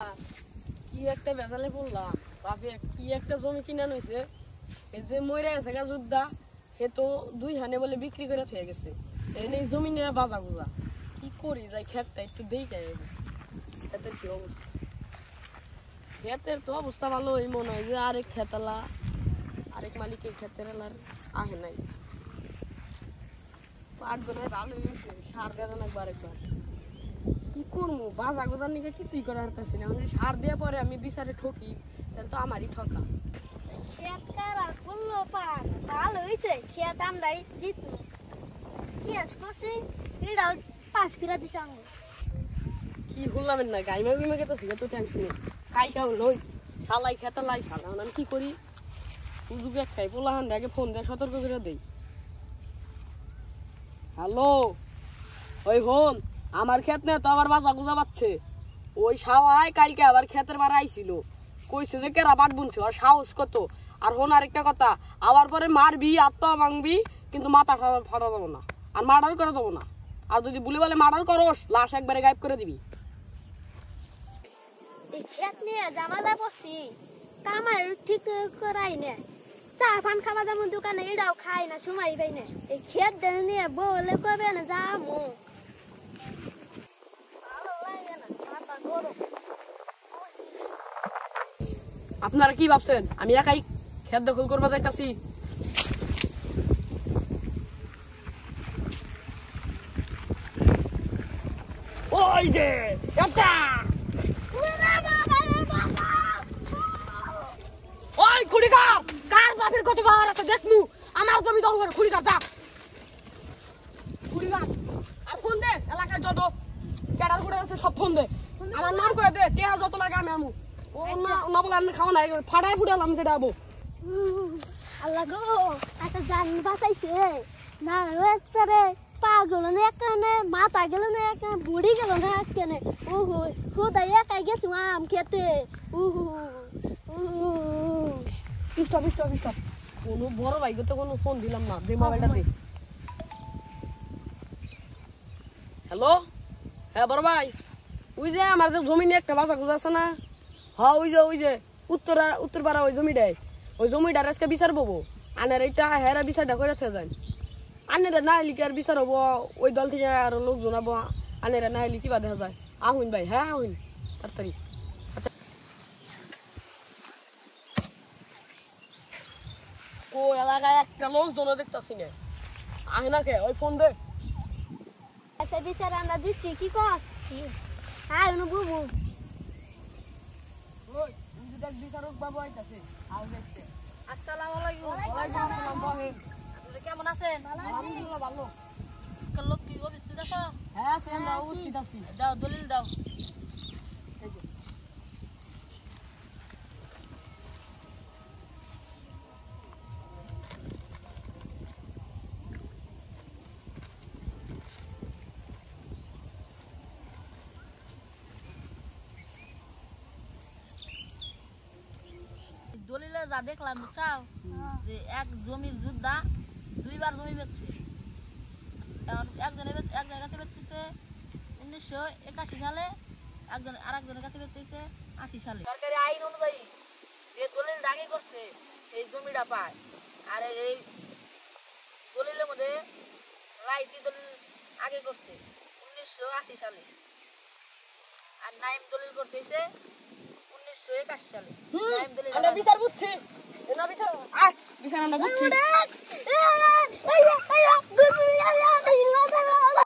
কি একটা বেজালে পড়লাম বাপে, কি একটা জমি কিনা নইছে। এই যে মইরা গেছে গা যোদ্ধা, হে তো 2 হানে বলে বিক্রি করে থয়ে গেছে। এই জমি নিয়ে বাজা বুঝা কি করি, যাই খেতটা একটু দেই কে খেতের কি অবস্থা। খেতের তো অবস্থা ভালো, এই মনে হয় যে আরেক খেতালা আরেক মালিকের খেতের এলার আহে নাই। পাট বোনায় ভালো হয়েছে, সার দেওয়া লাগবে আরেকবার। কি করবো, বাজা গোজার নিকে কিছুই করার পারছি না। সার দেওয়া পরে আমি বিচারে ঠকি, তাহলে তো আমারই ঠকা। খেত কারা করলো পান ভালো হয়েছে, খেত আমরাই জিতবো। খেস করছি এটাও 5 ফিরা দিছে আঙ্গুর। কি হলাম না গাইমা বিমা গেতে তো টেনশন নেই। খাই খাও লই শালাই খেতে লাই শালা, আমি কি করি সুযোগ একটাই, পোলাহান আগে ফোন দিয়ে সতর্ক করে দেই। হ্যালো, ওই হন আমার ক্ষেত নিয়ে তো আবার বাজা গুজা পাচ্ছে। ওই সাওয়াই কালকে আবার ক্ষেতের বার আইছিল, কইছে যে কেরা বাট বুনছে, আর সাহস কত। আর হন আরেকটা কথা, আবার পরে মারবি আত্মা ভাঙবি, কিন্তু মাথা ফাটা দেবো না, আর মার্ডার করে দেবো না। আর যদি বলে বলে মার্ডার করস, লাশ একবারে গায়েব করে দিবি। এই খেত নিয়ে জামালা পড়ছি, কামাই ঠিক করাই না। চা পান খাওয়া যেমন দোকানে এটাও খাই না, সময় পাই না। এই খেত নিয়ে বলে কবে না যামু, ভালো লাগে না, মাথা গরম। আপনারা কি ভাবছেন আমি একাই খেত দখল করবা যাইতাছি? ওই যে একটা ওই খুড়িকার, কার বাপের কত পাওয়ার আছে দেখনু, আমার জমি দখল করে খুড়িকার যা। খুড়িকার আর ফোন দে, এলাকায় যত ক্যাডার করে আছে সব ফোন দে, আমার নাম করে দে, টেহা যত লাগে আমি আমু। ও না না বলে আমি খাওয়া নাই, ফাটাই ফুটালাম সেটা আবো। আল্লাহ গো, একটা জান বাঁচাইছে না রে। পাগল না এখানে, মাথা গেল না এখানে, বুড়ি গেল না এখানে। ওহো খোদাই একাই গেছি আম খেতে। স্টপ স্টপ স্টপ, কোনো বড় ভাইকে তো কোনো ফোন দিলাম না, দে মোবাইলটা দে। হ্যালো, হ্যাঁ বড় ভাই, ওই যে আমার যে জমি নিয়ে একটা বাজা গুজা আছে না, হ্যাঁ ওই যে উত্তর পাড়া ওই জমিটাই, ওই জমিটার আজকে বিচার পাবো। আনের এইটা হেরা বিচারটা করে যায়, আনেরা না এলি কি আর বিচার হবো, ওই দল থেকে আর লোক জনাবো। আনেরা না এলি কিবা দেখা যায়। আহুন ভাই, হ্যাঁ আহুন তাড়াতাড়ি। আচ্ছা ও এলাকায় একটা লোক জন দেখতেছি না, আহে না কে, ওই ফোন দে। আচ্ছা বিচার আমরা দিচ্ছি, কি কর? হ্যাঁ বুবু ওই দেখ বিচারক বাবু আইতাছে, আও দেখতে। আসসালামু আলাইকুম। ওয়ালাইকুম আসসালাম। বহেন, আপনি কেমন আছেন? আলহামদুলিল্লাহ ভালো। লোক কি অবস্থা দেখো? হ্যাঁ সে আমরা উপস্থিত আছি। দাও দলিল দাও। দলিলে যা দেখলাম বুঝছাও, যে এক জমির যোদ্ধা 2 বার জমি বেচছে। এখন একজনের কাছে বেচতেছে 1981 সালে, আরেকজনের কাছে বেচতেছে 80 সালে। সরকারি আইন অনুযায়ী যে দলিল দাগে করছে সেই জমিটা পায়। আর এই দলিলের মধ্যে লাইতি দলিল আগে করছে 1980 সালে, আর নাইম দলিল করতেছে 1981 সালে। নাইম দলিল আমরা বিচার বুঝছি, না বিচার আয় বিচার আমরা বুঝছি।